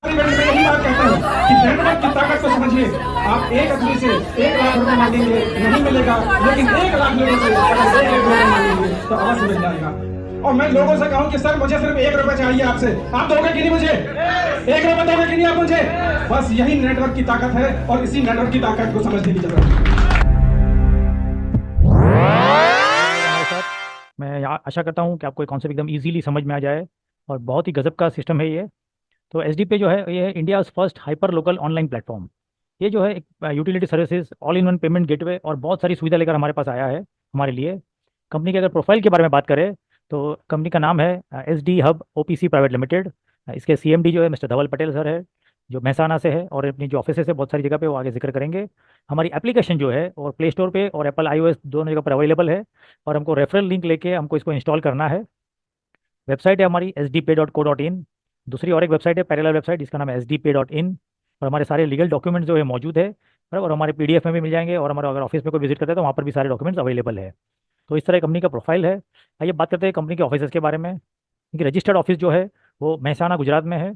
मैं यही बात कहता हूँ कि नेटवर्क की ताकत को समझिए। आप एक आदमी से 1 लाख रुपए मांगेंगे, नहीं मिलेगा, लेकिन 1 लाख लोगों से अगर 1 रुपए मांगेंगे तो अवश्य मिल जाएगा। और मैं लोगों से कहूँ कि सर मुझे सिर्फ 1 रुपए चाहिए आपसे, आप दोगे कि नहीं मुझे? 1 रुपए दोगे कि नहीं आप मुझे? बस यही नेटवर्क की ताकत है और इसी नेटवर्क की ताकत को समझने की जरूरत है। हमारे साथ मैं आशा करता हूँ कि आपको ये कॉन्सेप्ट एकदम इजीली समझ में आ जाए और बहुत ही गजब का सिस्टम है ये। तो एस डी पे जो है ये है India first hyper local online platform. ये जो है एक utility services all in one payment gateway और बहुत सारी सुविधा लेकर हमारे पास आया है हमारे लिए। कंपनी के अगर प्रोफाइल के बारे में बात करें तो कंपनी का नाम है S D hub O P C private limited. इसके सी एम डी जो है मिस्टर धवल पटेल सर है, जो महसाना से है, और अपनी जो ऑफिस है बहुत सारी जगह पे वो आगे जिक्र करेंगे। हमारी एप्लीकेशन जो है और प्ले स्टोर पे और एप्पल iOS दोनों जगह पर अवेलेबल है, और हमको रेफरल लिंक लेके हमको इसको इंस्टॉल करना है। वेबसाइट है हमारी sdpay.co.in। दूसरी और एक वेबसाइट है पैरेलल वेबसाइट जिसका नाम है sdpay.in। और हमारे सारे लीगल डॉक्यूमेंट्स जो है मौजूद है, और हमारे पीडीएफ में भी मिल जाएंगे, और हमारे अगर ऑफिस में कोई विजिट करते हैं तो वहाँ पर भी सारे डॉक्यूमेंट्स अवेलेबल है। तो इस तरह कंपनी का प्रोफाइल है। आइए बात करते हैं कंपनी के ऑफिस के बारे में। इनकी रजिस्टर्ड ऑफिस जो है वो महसाना गुजरात में है,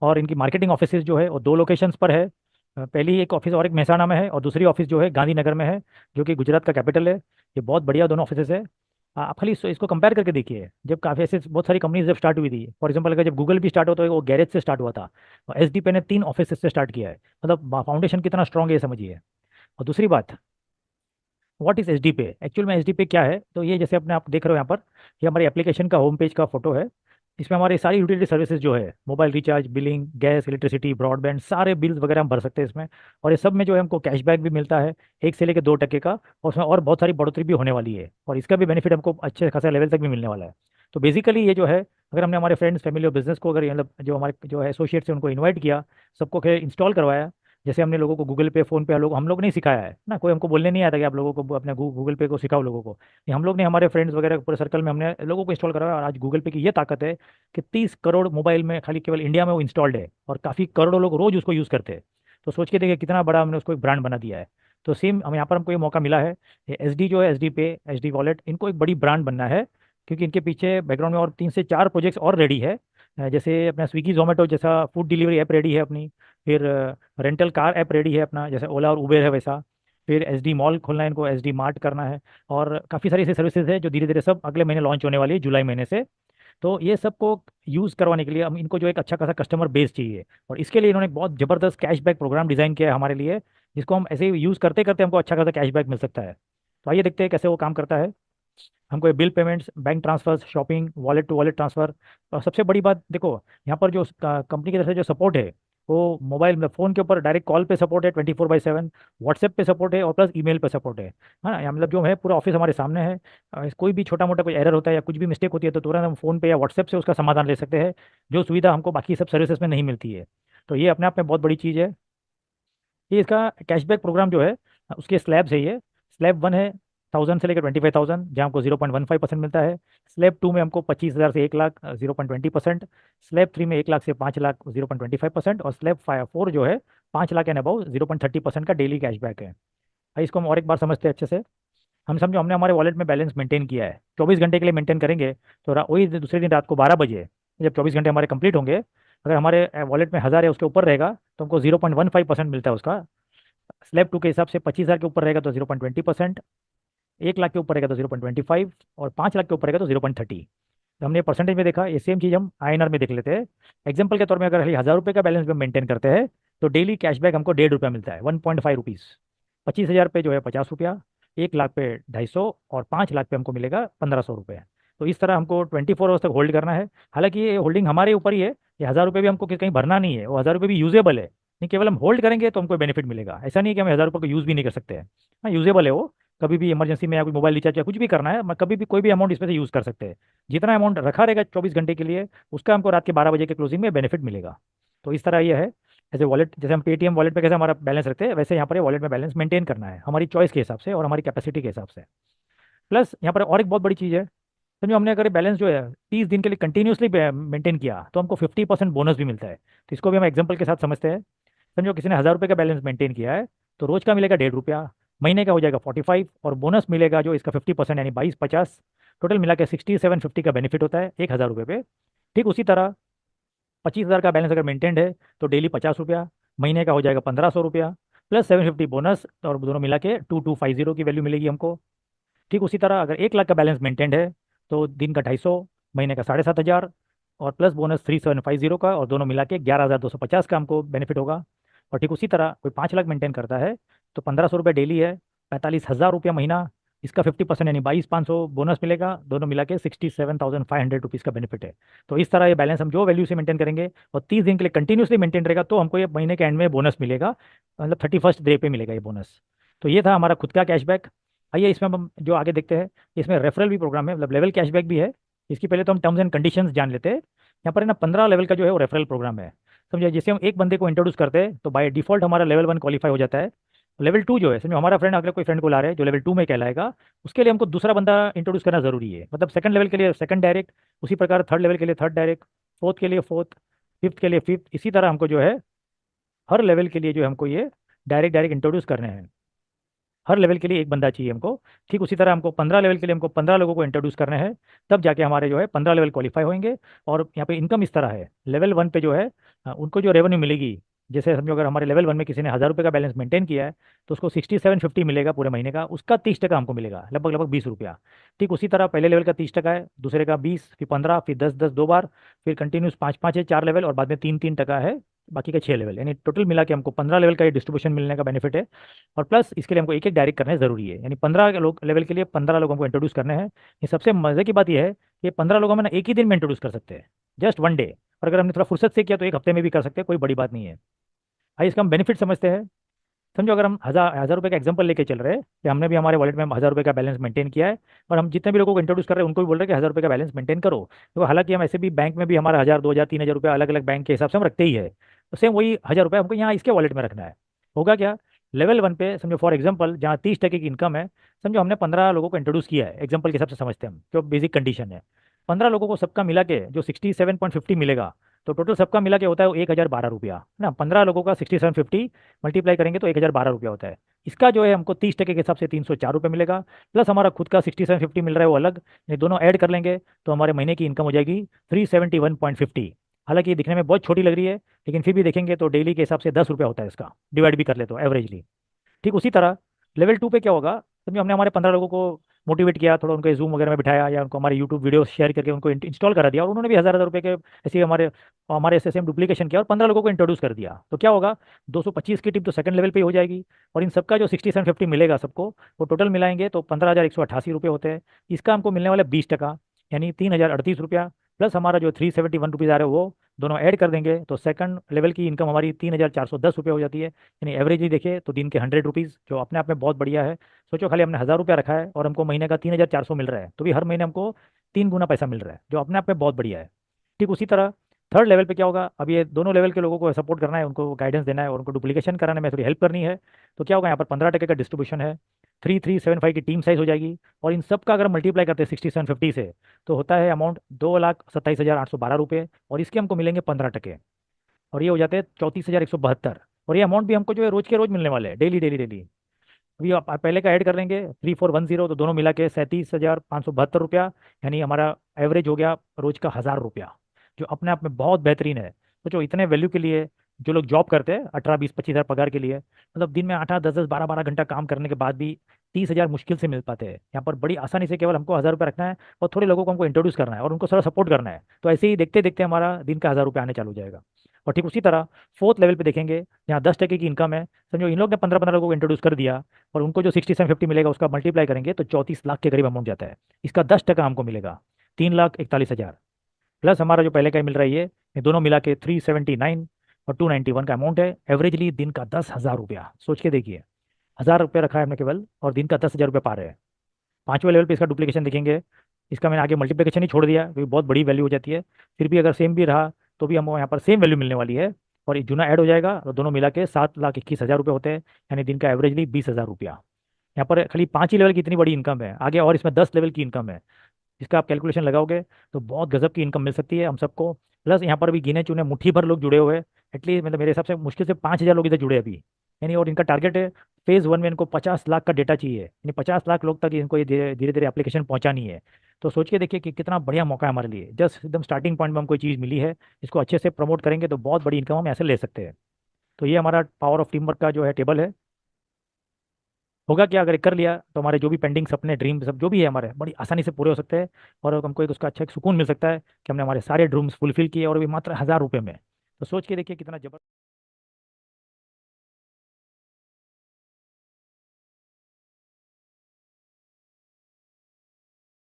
और इनकी मार्केटिंग ऑफिस जो है वो दो लोकेशंस पर है। पहली एक ऑफिस और एक महसाना में है, और दूसरी ऑफिस जो है गांधीनगर में है, जो कि गुजरात का कैपिटल है। ये बहुत बढ़िया दोनों ऑफिस है। आप खाली इसको कंपेयर करके देखिए, जब काफ़ी ऐसे बहुत सारी कंपनीज जब स्टार्ट हुई थी, फॉर एग्जांपल अगर जब गूगल भी स्टार्ट हुआ तो वो गैरेज से स्टार्ट हुआ था, और एस डी पे ने 3 ऑफिस से स्टार्ट किया है। मतलब फाउंडेशन कितना स्ट्रॉन्ग है ये समझिए। और दूसरी बात, व्हाट इज एस डी पे? एक्चुअल में एस डी पे क्या है? तो ये जैसे अपने आप देख रहे हो यहाँ पर, ये हमारी एप्लीकेशन का होम पेज का फोटो है। इसमें हमारी सारी यूटिलिटी सर्विसेज जो है, mobile recharge, billing, gas, electricity, broadband, सारे बिल्स वगैरह हम भर सकते हैं इसमें। और ये सब में जो है हमको कैशबैक भी मिलता है 1 से लेकर 2% का, और उसमें और बहुत सारी बढ़ोतरी भी होने वाली है, और इसका भी बेनिफिट हमको अच्छे खासे लेवल तक भी मिलने वाला है। तो बेसिकली ये जो है, अगर हमने हमारे फ्रेंड्स, फैमिली और बिजनेस को, अगर मतलब जो हमारे जो है एसोसिएट्स हैं उनको इन्वाइट किया, सबको इंस्टॉल करवाया, जैसे हमने लोगों को गूगल पे, फोन पे, हम लोग नहीं सिखाया है ना, कोई हमको बोलने नहीं आता कि आप लोगों को अपने गूगल पे को सिखाओ लोगों को। ये हम लोग ने हमारे फ्रेंड्स वगैरह पूरे सर्कल में हमने लोगों को इंस्टॉल करवाया, और आज गूगल पे की ये ताकत है कि 30 करोड़ मोबाइल में खाली केवल इंडिया में वो इंस्टॉल्ड है, और काफ़ी करोड़ों लोग रोज उसको यूज़ करते हैं। तो सोच के देखिए कितना बड़ा हमने उसको एक ब्रांड बना दिया है। तो सेम हम यहाँ पर हमको ये मौका मिला है, एस डी जो है, एस डी पे, एस डी वॉलेट, इनको एक बड़ी ब्रांड बनना है, क्योंकि इनके पीछे बैकग्राउंड में और 3 से 4 प्रोजेक्ट्स और रेडी है। जैसे अपना स्विगी जोमेटो जैसा फूड डिलीवरी ऐप रेडी है अपनी, फिर रेंटल कार ऐप रेडी है अपना, जैसे ओला और उबेर है वैसा। फिर एस डी मॉल खोलना है, इनको एस डी मार्ट करना है, और काफ़ी सारी ऐसी सर्विसेज है जो धीरे धीरे सब अगले महीने लॉन्च होने वाली है, जुलाई महीने से। तो ये सबको यूज़ करवाने के लिए हम इनको जो एक अच्छा खासा कस्टमर बेस चाहिए, और इसके लिए इन्होंने एक बहुत ज़बरदस्त कैशबैक प्रोग्राम डिज़ाइन किया है हमारे लिए, जिसको हम ऐसे ही यूज़ करते करते हमको अच्छा खासा कैशबैक मिल सकता है। तो आइए देखते हैं कैसे वो काम करता है। हमको ये bill payments, bank transfers, shopping, wallet to wallet transfer, और सबसे बड़ी बात देखो, यहाँ पर जो कंपनी की तरफ से जो सपोर्ट है, वो मोबाइल में फ़ोन के ऊपर डायरेक्ट कॉल पे सपोर्ट है 24/7, व्हाट्सएप पे सपोर्ट है, और प्लस ईमेल पे सपोर्ट है ना। यहाँ मतलब जो है पूरा ऑफिस हमारे सामने है। कोई भी छोटा मोटा कोई एरर होता है या कुछ भी मिस्टेक होती है तो तुरंत हम फ़ोन पे या व्हाट्सएप से उसका समाधान ले सकते हैं, जो सुविधा हमको बाकी सब सर्विसेज में नहीं मिलती है। तो ये अपने आप में बहुत बड़ी चीज़ है। ये इसका कैशबैक प्रोग्राम जो है, उसके स्लैब्स है ये। स्लैब 1 है 1000 से लेकर 25,000, जहाँ हमको 0.15% मिलता है। स्लैब 2 में हमको 25,000 से 1 लाख 0.20%। स्लैब 3 में 1 लाख से 5 लाख 0.25%, और स्लैब 4 जो है 5 लाख एंड अबाउ 0.30% का डेली कैशबैक है। भाई इसको हम और एक बार समझते हैं अच्छे से। हम समझो हमने हमारे वॉलेट में बैलेंस मेंटेन किया है, 24 घंटे के लिए मेंटेन करेंगे, तो वही दूसरे दिन रात को 12 बजे, जब 24 घंटे हमारे कंप्लीट होंगे, अगर हमारे वॉलेट में 1000 है उसके ऊपर रहेगा तो हमको 0.15% मिलता है उसका। स्लैब 2 के हिसाब से 25,000 के ऊपर रहेगा तो 0.20%, 1 लाख के ऊपर रहेगा तो 0.25, और 5 लाख के ऊपर रहेगा तो 0.30। तो हमने परसेंटेज में देखा, ये सेम चीज़ हम आईएनआर में देख लेते हैं। एग्जाम्पल के तौर में अगर खाली 1000 रुपये का बैलेंस भी मेंटेन करते हैं तो डेली कैशबैक हमको 1.5 रुपया मिलता है, 1.5 रुपीज़। 25,000 पे जो है 50 रुपया, 1 लाख पे 250, और 5 लाख पे हमको मिलेगा 1,500 रुपये। तो इस तरह हमको 24 आवर्स तक होल्ड करना है। हालांकि ये होल्डिंग हमारे ऊपर ही है, ये 1000 रुपये भी हमको कहीं भरना नहीं है, वो 1000 रुपये भी यूजेबल है। नहीं, केवल हम होल्ड करेंगे तो हमको बेनिफिट मिलेगा, ऐसा नहीं है कि हम 1000 रुपये को यूज़ भी नहीं कर सकते हैं। हाँ, यूजेबल है वो। कभी भी इमरजेंसी में या कोई मोबाइल रिचार्ज या कुछ भी करना है, कभी भी कोई भी अमाउंट इसमें से यूज़ कर सकते हैं। जितना अमाउंट रखा रहेगा 24 घंटे के लिए, उसका हमको रात के 12 बजे के क्लोजिंग में बेनिफिट मिलेगा। तो इस तरह ये है। एज ए वॉलेट, जैसे हम पेटीएम वॉलेट पे कैसे हमारा बैलेंस रखते हैं, वैसे यहाँ पर वॉलेट में बैलेंस मेंटेन करना है हमारी चॉइस के हिसाब से और हमारी कैपेसिटी के हिसाब से। प्लस यहाँ पर और एक बहुत बड़ी चीज़ है, समझो हमने अगर बैलेंस जो है 30 दिन के लिए कंटिन्यूसली मेंटेन किया तो हमको 50% बोनस भी मिलता है। तो इसको भी हम एग्जाम्पल के साथ समझते हैं। समझो किसी ने 1000 रुपये का बैलेंस मेंटेन किया है, तो रोज का मिलेगा 1.5 रुपया, महीने का हो जाएगा 45, और बोनस मिलेगा जो इसका 50% यानी 22, 50, टोटल मिला के 6750 का बेनिफिट होता है 1,000 रुपये पे। ठीक उसी तरह 25,000 का बैलेंस अगर मेंटेन्ड है तो डेली 50 रुपया, महीने का हो जाएगा 1,500 रुपया, प्लस 750 बोनस, और दोनों मिला के 2250 की वैल्यू मिलेगी हमको। ठीक उसी तरह अगर 1 लाख का बैलेंस मेंटेन्ड है तो दिन का 250, महीने का 7,500, और प्लस बोनस 3750 का, और दोनों मिला के 11,250 का हमको बेनिफिट होगा। और ठीक उसी तरह कोई 5 लाख मेंटेन करता है तो 1,500 रुपये डेली है, 45,000 रुपया महीना, इसका 50% यानी 22,500 बोनस मिलेगा, दोनों मिला के 67,500 रुपीज़ का बेनिफिट है। तो इस तरह ये बैलेंस हम जो वैल्यू से मेंटेन करेंगे और 30 दिन के लिए कंटिन्यूसली मेंटेन रहेगा तो हमको ये महीने के एंड में बोनस मिलेगा, मतलब 31st डे पे मिलेगा ये बोनस। तो ये था हमारा खुद का कैशबैक। आइए इसमें हम जो आगे देखते हैं, इसमें रेफरल भी प्रोग्राम है, मतलब लेवल कैशबैक भी है। इसकी पहले तो हम टर्म्स एंड कंडीशंस जान लेते हैं। यहाँ पर है ना 15 लेवल का जो है वो रेफरल प्रोग्राम है। समझिए जैसे हम एक बंदे को इंट्रोड्यूस करते हैं तो बाय डिफॉल्ट हमारा लेवल 1 क्वालिफाई हो जाता है। लेवल 2 जो है, समझो हमारा फ्रेंड अगर कोई फ्रेंड को ला रहे हैं जो लेवल 2 में कहलाएगा, उसके लिए हमको दूसरा बंदा इंट्रोड्यूस करना जरूरी है। मतलब सेकंड लेवल के लिए सेकंड डायरेक्ट, उसी प्रकार थर्ड लेवल के लिए थर्ड डायरेक्ट, फोर्थ के लिए फोर्थ, फिफ्थ के लिए फिफ्थ, इसी तरह हमको जो है हर लेवल के लिए जो है हमको ये डायरेक्ट डायरेक्ट इंट्रोड्यूस करने हैं। हर लेवल के लिए एक बंदा चाहिए हमको। ठीक उसी तरह हमको 15 लेवल के लिए हमको 15 लोगों को इंट्रोड्यूस करना है, तब जाके हमारे जो है 15 लेवल क्वालिफाई होंगे। और यहाँ पे इनकम इस तरह है, लेवल 1 पे जो है उनको जो रेवेन्यू मिलेगी, जैसे समझो अगर हमारे लेवल 1 में किसी ने 1,000 रुपये का बैलेंस मेंटेन किया है तो उसको 6750 मिलेगा पूरे महीने का, उसका 30% हमको मिलेगा, लगभग लगभग 20 रुपया। ठीक उसी तरह पहले लेवल का 30% है, दूसरे का 20, फिर 15, फिर 10-10 2 बार, फिर कंटिन्यूस 5-5 है 4 लेवल, और बाद में 3-3% है, बाकी का 6 लेवल, यानी टोटल मिला के हमको 15 लेवल का ये डिस्ट्रीब्यूशन मिलने का बेनिफिट है। और प्लस इसके लिए हमको एक एक डायरेक्ट करना जरूरी है, यानी 15 लोग लेवल के लिए 15 लोगों को इंट्रोड्यूस करने हैं। ये सबसे मजे की बात यह है कि 15 लोगों में ना एक ही दिन में इंट्रोड्यूस कर सकते हैं, जस्ट 1 डे। और अगर हमने थोड़ा फुर्सत से किया तो एक हफ्ते में भी कर सकते हैं, कोई बड़ी बात नहीं है। आइए इसका हम बेनिफिट समझते हैं। समझो अगर हम हज़ार हज़ार रुपये का एग्जांपल लेके चल रहे हैं कि हमने भी हमारे वॉलेट में 1,000 रुपये का बैलेंस मेंटेन किया है, और हम जितने भी लोगों को इंट्रोड्यूस कर रहे हैं उनको भी बोल रहे हैं कि 1,000 रुपये का बैलेंस मेंटेन करो। तो हालांकि हम ऐसे भी बैंक में भी हमारा 1,000, 2,000, 3,000 रुपये अलग अलग बैंक के हिसाब से हम रखते ही है, तो सेम वही 1,000 रुपये हमको यहाँ इसके वॉलेट में रखना है। होगा क्या, लेवल 1 पे समझो फॉर एग्जाम्पल जहाँ 30% की इनकम है, समझो हमने 15 लोगों को इंट्रोड्यूस किया है, एग्जाम्पल के हिसाब से समझते हैं हम, जो बेसिक कंडीशन है। 15 लोगों को सबका मिला के जो 6750 मिलेगा, तो टोटल सबका मिला के होता है वो 1,012 रुपया ना। 15 लोगों का 6750 मल्टीप्लाई करेंगे तो 1,012 रुपया होता है। इसका जो है हमको 30% के हिसाब से 304 रुपये मिलेगा, प्लस हमारा खुद का 6750 मिल रहा है वो अलग, ये दोनों ऐड कर लेंगे तो हमारे महीने की इनकम हो जाएगी 371.50। हालांकि ये दिखने में बहुत छोटी लग रही है, लेकिन फिर भी देखेंगे तो डेली के हिसाब से 10 रुपया होता है इसका, डिवाइड भी कर ले तो एवरेजली। ठीक उसी तरह लेवल 2 पे क्या होगा, समझो हमने हमारे 15 लोगों को मोटिवेट किया, थोड़ा उनको जूम वगैरह में बिठाया, या उनको हमारे यूट्यूब वीडियो शेयर करके उनको इंस्टॉल करा दिया, और उन्होंने भी 1,000 रुपये के ऐसे हमारे हमारे ऐसे सेम डुप्लीकेशन किया और 15 लोगों को इंट्रोड्यूस कर दिया। तो क्या होगा, 225 की टिप तो सेकंड लेवल पे ही हो जाएगी, और इन सबका जो 6750 मिलेगा सबको, वो टोटल मिलाएंगे तो 15,188 रुपये होते हैं। इसका हमको मिलने वाला 20%, यानी 3,038 रुपया, प्लस हमारा जो 371 रुपीज़ आ रहे हैं वो दोनों ऐड कर देंगे तो सेकंड लेवल की इनकम हमारी 3,410 रुपये हो जाती है। यानी एवरेजली देखे तो दिन के 100 रुपीज़, जो अपने आप में बहुत बढ़िया है। सोचो खाली हमने 1,000 रुपया रखा है और हमको महीने का 3,400 मिल रहा है, तो भी हर महीने हमको 3 गुना पैसा मिल रहा है, जो अपने आप में बहुत बढ़िया है। ठीक उसी तरह थर्ड लेवल पे क्या होगा, अब ये दोनों लेवल के लोगों को सपोर्ट करना है, उनको गाइडेंस देना है और उनको डुप्लीकेशन कराने में थोड़ी हेल्प करनी है। तो क्या होगा, यहाँ पर 15% का डिस्ट्रीब्यूशन है, 3,375 की टीम साइज हो जाएगी, और इन सब का अगर मल्टीप्लाई करते हैं 6750 से तो होता है अमाउंट 2,27,812 रुपये, और इसके हमको मिलेंगे 15%, और ये हो जाते हैं 34,172। और ये अमाउंट भी हमको जो है रोज के रोज मिलने वाले हैं, डेली डेली डेली। अभी आप पहले का ऐड कर लेंगे 3,410, तो दोनों मिला के 37,572 रुपया, यानी हमारा एवरेज हो गया रोज का 1,000 रुपया, जो अपने आप में बहुत बेहतरीन है। तो जो इतने वैल्यू के लिए जो लोग जॉब करते हैं 18-20-25 हज़ार पगार के लिए, मतलब दिन में 8-8 10-10 12-12 घंटा काम करने के बाद भी 30,000 मुश्किल से मिल पाते हैं। यहाँ पर बड़ी आसानी से केवल हमको 1,000 रुपया रखना है, और थोड़े लोगों को हमको इंट्रोड्यूस करना है और उनको थोड़ा सपोर्ट करना है, तो ऐसे ही देखते देखते हमारा दिन का 1,000 रुपया आने चालू हो जाएगा। और ठीक उसी तरह फोर्थ लेवल पे देखेंगे, यहाँ 10% की इनकम है, समझो इन लोग ने 15-15 लोगों को इंट्रोड्यूस कर दिया, और उनको जो 6750 मिलेगा उसका मल्टीप्लाई करेंगे तो 34 लाख के करीब अमाउंट जाता है। इसका 10% हमको मिलेगा 3,41,000, प्लस हमारा जो पहले का मिल रहा है ये दोनों मिला के 379 और 291 का अमाउंट है। एवरेजली दिन का 10,000 रुपया, सोच के देखिए, 1,000 रुपया रखा है हमने केवल, और दिन का 10,000 रुपया पा रहे हैं। पांचवें लेवल पे इसका डुप्लीकेशन देखेंगे, इसका मैंने आगे मल्टीप्लिकेशन ही छोड़ दिया क्योंकि बहुत बड़ी वैल्यू हो जाती है। फिर भी अगर सेम भी रहा तो भी हमको यहाँ पर सेम वैल्यू मिलने वाली है, और एक जुना ऐड हो जाएगा, और दोनों मिला के 7,21,000 रुपये होते हैं, यानी दिन का एवरेजली 20,000 रुपया। यहाँ पर खाली 5 ही लेवल की इतनी बड़ी इनकम है, आगे और इसमें 10 लेवल की इनकम है। इसका आप कैलकुलेशन लगाओगे तो बहुत गजब की इनकम मिल सकती है हम सबको। प्लस यहाँ पर भी गिने चुने मुट्ठी भर लोग जुड़े हुए हैं, एटलीस्ट मतलब मेरे हिसाब से मुश्किल से 5,000 लोग इधर जुड़े हैं अभी, यानी। और इनका टारगेट है फेज़ 1 में इनको 50 लाख का डेटा चाहिए, यानी 50 लाख लोग तक इनको ये धीरे धीरे एप्लीकेशन पहुंचानी है। तो सोच के देखिए कि कितना बढ़िया मौका है हमारे लिए। जस्ट एकदम स्टार्टिंग पॉइंट में हमको कोई चीज़ मिली है, इसको अच्छे से प्रमोट करेंगे तो बहुत बड़ी इनकम हम ऐसे ले सकते हैं। तो ये हमारा पावर ऑफ टीम वर्क का जो है टेबल है। होगा क्या, अगर ये कर लिया तो हमारे जो भी पेंडिंग सपने, ड्रीम, सब जो भी है हमारे, बड़ी आसानी से पूरे हो सकते हैं। और हमको एक उसका अच्छा एक सुकून मिल सकता है कि हमने हमारे सारे ड्रीम्स फुलफिल किए, और भी मात्र 1000 रुपये में। तो सोच के देखिए कितना जबरदस्त।